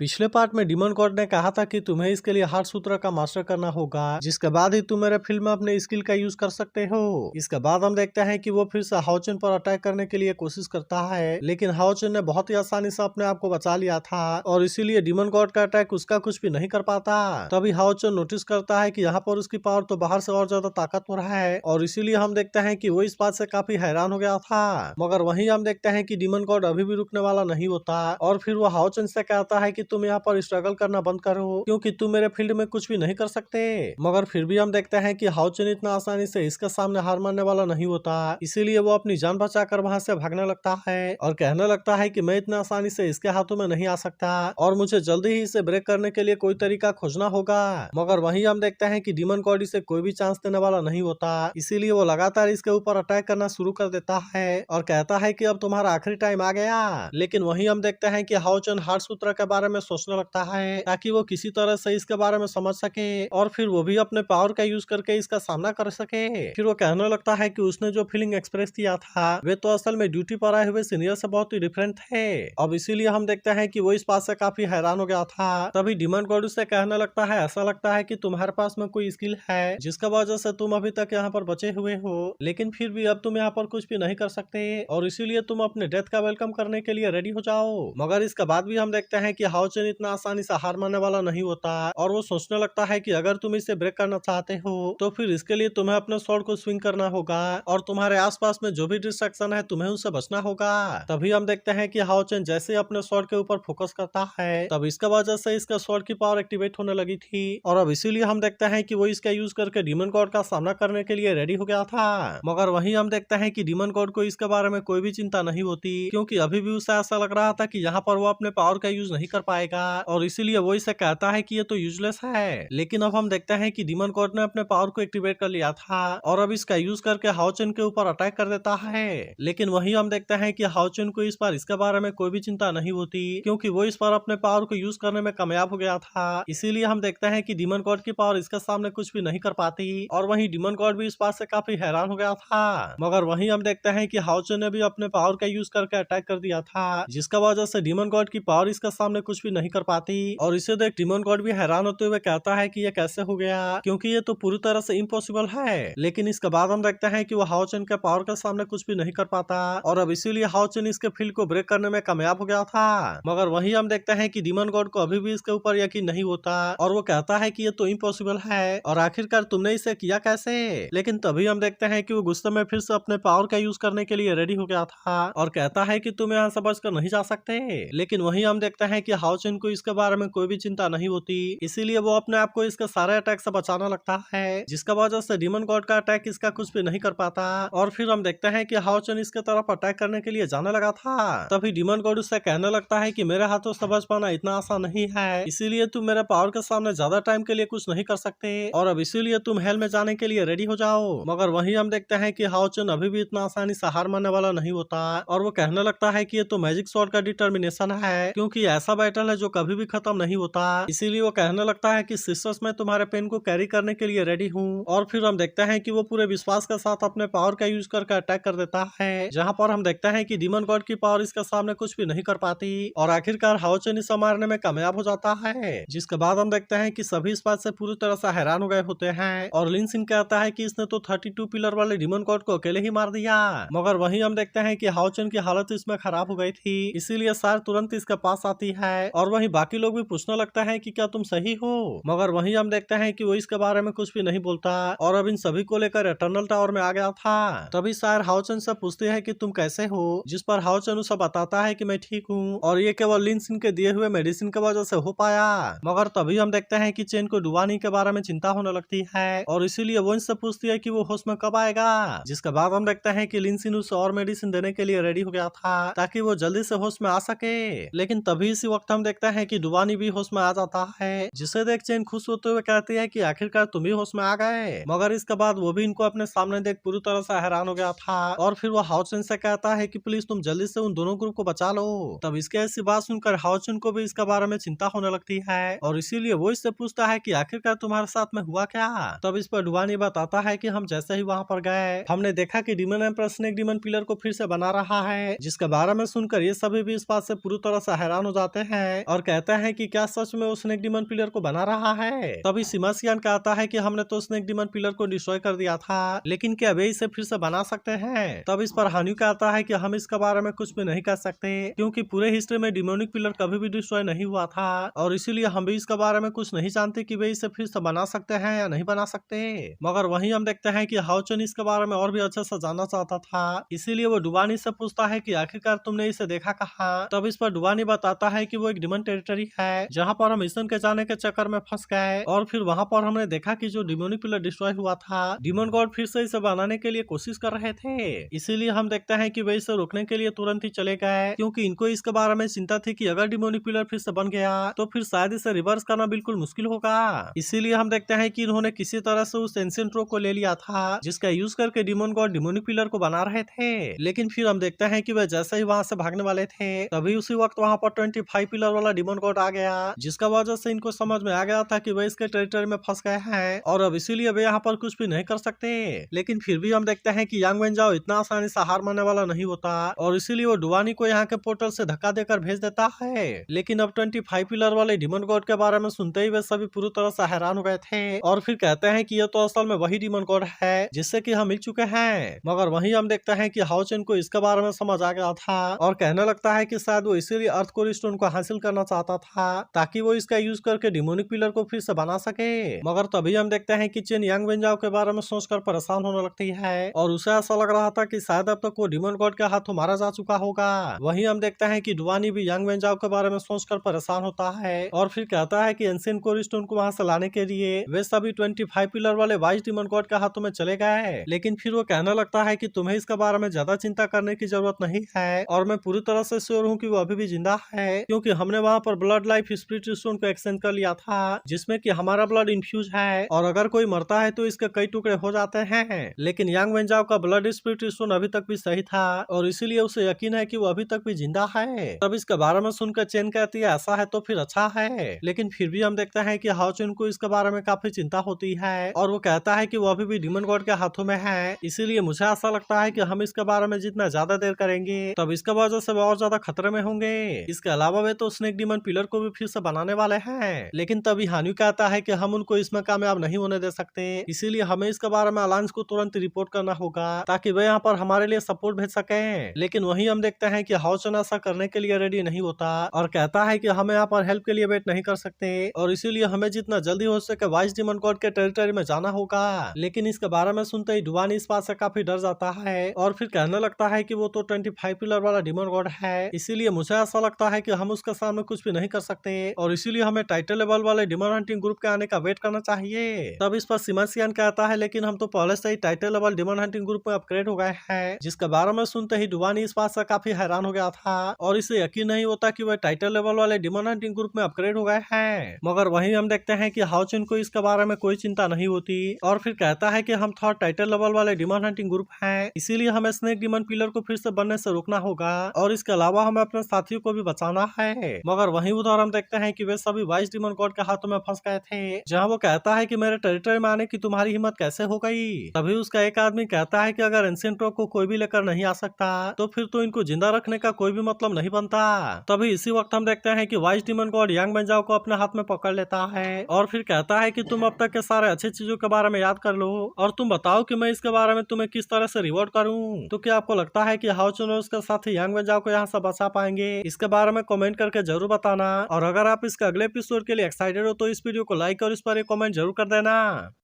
पिछले पार्ट में demon God ने कहा था कि तुम्हें इसके लिए हार्ट सूत्र का मास्टर करना होगा, जिसके बाद ही तुम मेरे फील्ड में अपने स्किल का यूज कर सकते हो। इसके बाद हम देखते हैं कि वो फिर से हाओचन पर अटैक करने के लिए कोशिश करता है, लेकिन हाओचन ने बहुत ही आसानी से अपने आप को बचा लिया था और इसीलिए डीमन गॉड का अटैक उसका कुछ भी नहीं कर पाता। तभी हाओचन नोटिस करता है कि यहाँ पर उसकी पावर तो बाहर से और ज्यादा ताकतवर है और इसीलिए हम देखते हैं कि वो इस बात से काफी हैरान हो गया था। मगर वहीं हम देखते हैं कि डीमन गॉड अभी भी रुकने वाला नहीं होता और फिर वो हाओचन से कहता है कि तुम यहाँ पर स्ट्रगल करना बंद करो, क्योंकि तुम मेरे फील्ड में कुछ भी नहीं कर सकते। मगर फिर भी हम देखते हैं कि हाओचन इतना आसानी से इसके सामने हार मानने वाला नहीं होता, इसीलिए वो अपनी जान बचाकर वहां से भागने लगता है और कहने लगता है कि मैं इतना आसानी से इसके हाथों में नहीं आ सकता और मुझे जल्दी ही इसे ब्रेक करने के लिए कोई तरीका खोजना होगा। मगर वहीं हम देखते हैं कि डीमन गॉड इसे कोई भी चांस देने वाला नहीं होता, इसीलिए वो लगातार इसके ऊपर अटैक करना शुरू कर देता है और कहता है कि अब तुम्हारा आखिरी टाइम आ गया। लेकिन वहीं हम देखते हैं कि हाओचन हार्ट सूत्र के बारे में सोचने लगता है ताकि वो किसी तरह से इसके बारे में समझ सके और फिर वो भी अपने पावर का यूज करके इसका सामना कर सके। फिर वो कहने लगता है कि उसने जो फीलिंग एक्सप्रेस किया था वे तो असल में ड्यूटी पर आए हुए सीनियर से बहुत ही डिफरेंट है। अब इसीलिए हम देखते हैं कि वो इस बात से काफी हैरान हो गया था। तभी डीमन गॉड उससे कहने लगता है ऐसा लगता है कि तुम्हारे पास में कोई स्किल है जिसका वजह से तुम अभी तक यहाँ पर बचे हुए हो, लेकिन फिर भी अब तुम यहाँ पर कुछ भी नहीं कर सकते और इसीलिए तुम अपने डेथ का वेलकम करने के लिए रेडी हो जाओ। मगर इसके बाद भी हम देखते हैं कि हाओचन इतना आसानी से हार मानने वाला नहीं होता और वो सोचने लगता है कि अगर तुम इसे ब्रेक करना चाहते हो तो फिर इसके लिए तुम्हें अपने स्वॉर्ड को स्विंग करना होगा और तुम्हारे आसपास में जो भी डिस्ट्रैक्शन है तुम्हें उससे बचना होगा। तभी हम देखते हैं कि हाओचन जैसे ही अपने स्वॉर्ड के ऊपर फोकस करता है तब इसका वजह से इसका स्वॉर्ड की पावर एक्टिवेट होने लगी थी और अब इसीलिए हम देखते हैं कि वो इसका यूज करके डीमन गॉड का सामना करने के लिए रेडी हो गया था। मगर वहीं हम देखते हैं कि डीमन गॉड को इसके बारे में कोई भी चिंता नहीं होती, क्योंकि अभी भी उसे ऐसा लग रहा था कि यहाँ पर वो अपने पावर का यूज नहीं कर पाएगा और इसीलिए वो इसे कहता है कि ये तो यूजलेस है। लेकिन अब हम देखते हैं कि डीमन गॉड ने अपने पावर को एक्टिवेट कर लिया था और अब इसका यूज करके हाओचन के ऊपर अटैक कर देता है। लेकिन वहीं हम देखते हैं कि हाओचन को इस बार इसके बारे में कोई भी चिंता नहीं होती, क्योंकि वो इस बार अपने पावर को यूज करने में कामयाब हो गया था। इसीलिए हम देखते हैं कि डीमन गॉड की पावर इसके सामने कुछ भी नहीं कर पाती और वहीं डीमन गॉड भी इस बात से काफी हैरान हो गया था। मगर वहीं हम देखते हैं कि हाओचन ने भी अपने पावर का यूज करके अटैक कर दिया था, जिसका वजह से डीमन गॉड की पावर इसके सामने कुछ भी नहीं कर पाती और इसे देख डीमन गॉड भी हैरान होते हुए कहता है कि ये कैसे हो गया, क्योंकि ये तो पूरी तरह से इम्पॉसिबल है। लेकिन इसके बाद हम देखते हैं कि वो हाओचन के पावर के सामने कुछ भी नहीं कर पाता और अब इसीलिए हाओचन इसके फील्ड को ब्रेक करने में कामयाब हो गया था। मगर वहीं हम देखते हैं कि डीमन गॉड को अभी भी इसके ऊपर यकीन नहीं होता और वो कहता है कि ये तो इम्पॉसिबल है और आखिरकार तुमने इसे किया कैसे। लेकिन तभी हम देखते हैं कि वो गुस्से में फिर से अपने पावर का यूज करने के लिए रेडी हो गया था और कहता है कि तुम यहाँ से बचकर नहीं जा सकते। लेकिन वहीं हम देखते हैं कि हाओचन को इसके बारे में कोई भी चिंता नहीं होती, इसीलिए वो अपने आप को इसके सारे अटैक से बचाना लगता है, जिसका वजह से डीमन गॉड का अटैक इसका कुछ भी नहीं कर पाता और फिर हम देखते हैं कि हाओचन इसके तरफ अटैक करने के लिए जाने लगा था। तभी डीमन गॉड उससे कहने लगता है कि मेरे हाथों से बच पाना इतना आसान नहीं है, इसीलिए तुम मेरे पावर के सामने ज्यादा टाइम के लिए कुछ नहीं कर सकते और अब इसीलिए तुम हेल में जाने के लिए रेडी हो जाओ। मगर वहीं हम देखते हैं कि हाओचन अभी भी इतना आसानी से हार मानने वाला नहीं होता और वो कहने लगता है कि ये तो मैजिक स्वॉर्ड का डिटर्मिनेशन है, क्योंकि ऐसा बैटल है जो कभी भी खत्म नहीं होता। इसीलिए वो कहने लगता है कि सिस्टर्स मैं तुम्हारे पेन को कैरी करने के लिए रेडी हूँ और फिर हम देखते हैं कि वो पूरे विश्वास के साथ अपने पावर का यूज करके अटैक कर देता है, जहाँ पर हम देखते हैं कि डीमन गॉड की पावर इसके सामने कुछ भी नहीं कर पाती और आखिरकार हाओचन इसे मारने में कामयाब हो जाता है। जिसके बाद हम देखते हैं कि सभी इस बात से पूरी तरह से हैरान हो गए होते हैं और लिन सिन कहता है कि इसने तो 32 पिलर वाले डीमन गॉड को अकेले ही मार दिया। मगर वहीं हम देखते हैं कि हाओचन की हालत इसमें खराब हो गई थी, इसीलिए सार तुरंत इसके पास आती है और वहीं बाकी लोग भी पूछने लगता है कि क्या तुम सही हो। मगर वहीं हम देखते हैं कि वो इसके बारे में कुछ भी नहीं बोलता और अब इन सभी को लेकर इटर्नल टावर में आ गया था। तभी सार हाओचन से पूछती है कि तुम कैसे हो, जिस पर हाओचन उसे बताता है कि मैं ठीक हूँ और ये केवल लिन सिन के दिए हुए मेडिसिन की वजह से हो पाया। मगर तभी हम देखते हैं कि चेन को डुबानी के बारे में चिंता होने लगती है और इसीलिए वो इनसे पूछती है कि वो होश में कब आएगा। जिसके बाद हम देखते हैं कि लिन सिन उसे और मेडिसिन देने के लिए रेडी हो गया था ताकि वो जल्दी से होश में आ सके। लेकिन तभी इसी वक्त हम देखते हैं कि डुबानी भी होश में आ जाता है, जिसे देख चेन खुश होते हुए कहती है कि आखिरकार तुम भी होश में आ गए। मगर इसके बाद वो भी इनको अपने सामने देख पूरी तरह से हैरान हो गया था और फिर वो हाओचन से कहता है कि प्लीज तुम जल्दी से उन दोनों ग्रुप को बचा लो। तब इसके ऐसी बात सुनकर हाओचन को भी इसके बारे में चिंता होने लगती है और इसीलिए वो इससे पूछता है कि आखिरकार तुम्हारे साथ में हुआ क्या। तब इस पर डुबानी बताता है कि हम जैसे ही वहाँ पर गए हमने देखा कि demon empress snake demon pillar को फिर से बना रहा है, जिसके बारे में सुनकर ये सभी भी इस बात से पूरी तरह से हैरान हो जाते हैं हैं और कहता है कि क्या सच में वो स्नेक डीमन पिलर को बना रहा है। तभी सिमासियन कहता है कि हमने तो स्नेक डीमन पिलर को डिस्ट्रॉय कर दिया था, लेकिन क्या वे इसे फिर से बना सकते हैं। तब इस पर हान्यू कहता है कि हम इसके बारे में कुछ भी नहीं कर सकते, क्योंकि पूरे हिस्ट्री में डिमोनिक पिलर कभी भी डिस्ट्रॉय नहीं हुआ था और इसीलिए हम भी इसके बारे में कुछ नहीं जानते कि वे इसे फिर से बना सकते हैं या नहीं बना सकते। मगर वहीं हम देखते हैं कि हाओचन इसके बारे में और भी अच्छे से जानना चाहता था, इसीलिए वो डुवानी से पूछता है कि आखिरकार तुमने इसे देखा कहाँ। तब इस पर डुवानी बताता है कि वो एक डिमन टेरिटरी है जहाँ पर हम मिशन के जाने के चक्कर में फंस गए और फिर वहाँ पर हमने देखा कि जो डिमोनिक पिलर डिस्ट्रॉय हुआ था, डिमन गॉड फिर से इसे बनाने के लिए कोशिश कर रहे थे। इसीलिए हम देखते हैं कि वे इसे रोकने के लिए तुरंत ही चले गए, क्योंकि इनको इसके बारे में चिंता थी कि अगर डिमोनिक पिलर फिर से बन गया तो फिर शायद इसे रिवर्स करना बिल्कुल मुश्किल होगा। इसीलिए हम देखते हैं कि इन्होंने किसी तरह से उस एंशिएंट रॉक को ले लिया था जिसका यूज करके डिमन गॉड डिमोनिक पिलर को बना रहे थे। लेकिन फिर हम देखते हैं कि वे जैसे ही वहां से भागने वाले थे तभी उसी वक्त वहां पर 25 पिलर वाला डिमन गॉड आ गया, जिसका वजह से इनको समझ में आ गया था कि वे इसके टेरिटरी में फंस गए हैं और अब इसीलिए वे यहाँ पर कुछ भी नहीं कर सकते। लेकिन फिर भी हम देखते हैं कि यांग वेनजाओ इतना आसानी से हार मानने वाला नहीं होता और इसीलिए वो डुवानी को यहाँ के पोर्टल से धक्का देकर भेज देता है। लेकिन अब 25 पिलर वाले डिमन गॉड के बारे में सुनते ही वे सभी पूरी तरह से हैरान हो गए थे और फिर कहते हैं कि ये तो असल में वही डिमन गॉड है जिससे कि हम मिल चुके हैं। मगर वहीं हम देखते हैं कि हाओचन को इसके बारे में समझ आ गया था और कहने लगता है कि शायद वो इसीलिए अर्थ कोर स्टोन को हासिल करना चाहता था ताकि वो इसका यूज करके डिमोनिक पिलर को फिर से बना सके। मगर तभी हम देखते हैं कि चेन यांग वेनजाओ के बारे में सोचकर परेशान होने लगती है और उसे ऐसा लग रहा था कि शायद अब तक वो डिमन गॉड के हाथों मारा जा चुका होगा। वहीं हम देखते हैं कि डुवानी भी यांग वेनजाओ के बारे में सोचकर परेशान होता है और फिर कहता है कि एंशिएंट कोर स्टोन को वहां से लाने के लिए वे सभी 25 पिलर वाले वाइस डिमन गॉड के हाथों में चले गए। लेकिन फिर वो कहने लगता है कि तुम्हें इसके बारे में ज्यादा चिंता करने की जरूरत नहीं है और मैं पूरी तरह से श्योर हूँ कि वो अभी भी जिंदा है, क्योंकि हमने वहाँ पर ब्लड लाइफ स्पिरिट स्टोन को एक्सचेंज कर लिया था जिसमें कि हमारा ब्लड इन्फ्यूज है और अगर कोई मरता है तो इसके कई टुकड़े हो जाते हैं। लेकिन यांग वेनजाओ का ब्लड स्पिरिट स्टोन अभी तक भी सही था और इसीलिए उसे यकीन है कि वो अभी तक भी जिंदा है। तब इसके बारे में सुनकर चेन कहती है ऐसा है तो फिर अच्छा है। लेकिन फिर भी हम देखते हैं कि हाओचन को इसके बारे में काफी चिंता होती है और वो कहता है कि वो अभी भी डिमन गॉड के हाथों में है, इसीलिए मुझे ऐसा लगता है कि हम इसके बारे में जितना ज्यादा देर करेंगे तब इसके वजह से और ज्यादा खतरे में होंगे। इसके अलावा वे तो स्नेक डिमन पिलर को भी फिर से बनाने वाले हैं। लेकिन तभी हान्यू कहता है कि हम उनको इसमें कामयाब नहीं होने दे सकते, इसीलिए हमें इसके बारे में अलायंस को तुरंत रिपोर्ट करना होगा ताकि वे यहाँ पर हमारे लिए सपोर्ट भेज सके। लेकिन वहीं हम देखते हैं कि हाओचन ऐसा करने के लिए रेडी नहीं होता और कहता है कि हमें यहाँ पर हेल्प के लिए वेट नहीं कर सकते और इसीलिए हमें जितना जल्दी हो सके वाइस डिमन गॉड के टेरिटरी में जाना होगा। लेकिन इसके बारे में सुनते ही डुवानी इस बात से काफी डर जाता है और फिर कहने लगता है कि वो तो 25 पिलर वाला डिमन गॉड है, इसीलिए मुझे ऐसा लगता है कि हम उसके सामने कुछ भी नहीं कर सकते और इसीलिए हमें टाइटल लेवल वाले डिमन हंटिंग ग्रुप के आने का वेट करना चाहिए। तब इस पर सिमासियन कहता है लेकिन हम तो पहले से ही title level demon hunting group में अपग्रेड हो गए हैं, जिसके बारे में सुनते ही डुवानी इस बात से काफी हैरान हो गया था और इसे यकीन नहीं होता कि वह टाइटल लेवल वाले डिमन हंटिंग ग्रुप में अपग्रेड हो गए हैं। मगर वहीं हम देखते हैं कि हाओचन को इसके बारे में कोई चिंता नहीं होती और फिर कहता है कि हम थर्ड टाइटल लेवल वाले डिमन हंटिंग ग्रुप हैं, इसीलिए हमें स्नेक डिमन पिलर को फिर से बनने से रोकना होगा और इसके अलावा हमें अपने साथियों को भी बचाना है। मगर वहीं उधर हम देखते हैं कि वे सभी वाइस डिमन गॉड के हाथों में फंस गए थे, जहां वो कहता है कि मेरे टेरिटरी में आने की तुम्हारी हिम्मत कैसे हो गई। तभी उसका एक आदमी कहता है कि अगर एंशिएंट रॉक को कोई भी लेकर नहीं आ सकता तो फिर तो इनको जिंदा रखने का कोई भी मतलब नहीं बनता। तभी इसी वक्त हम देखते हैं कि वाइस डिमन गॉड यांग वेनजाओ को अपने हाथ में पकड़ लेता है और फिर कहता है कि तुम अब तक के सारे अच्छी चीजों के बारे में याद कर लो और तुम बताओ कि मैं इसके बारे में तुम्हें किस तरह से रिवॉर्ड करूं। तो क्या आपको लगता है कि हाओचन और उसके साथी यांग वेनजाओ को यहाँ से बचा पाएंगे? इसके बारे में कमेंट करके जरूर बताना और अगर आप इसके अगले एपिसोड के लिए एक्साइटेड हो तो इस वीडियो को लाइक और इस पर एक कमेंट जरूर कर देना।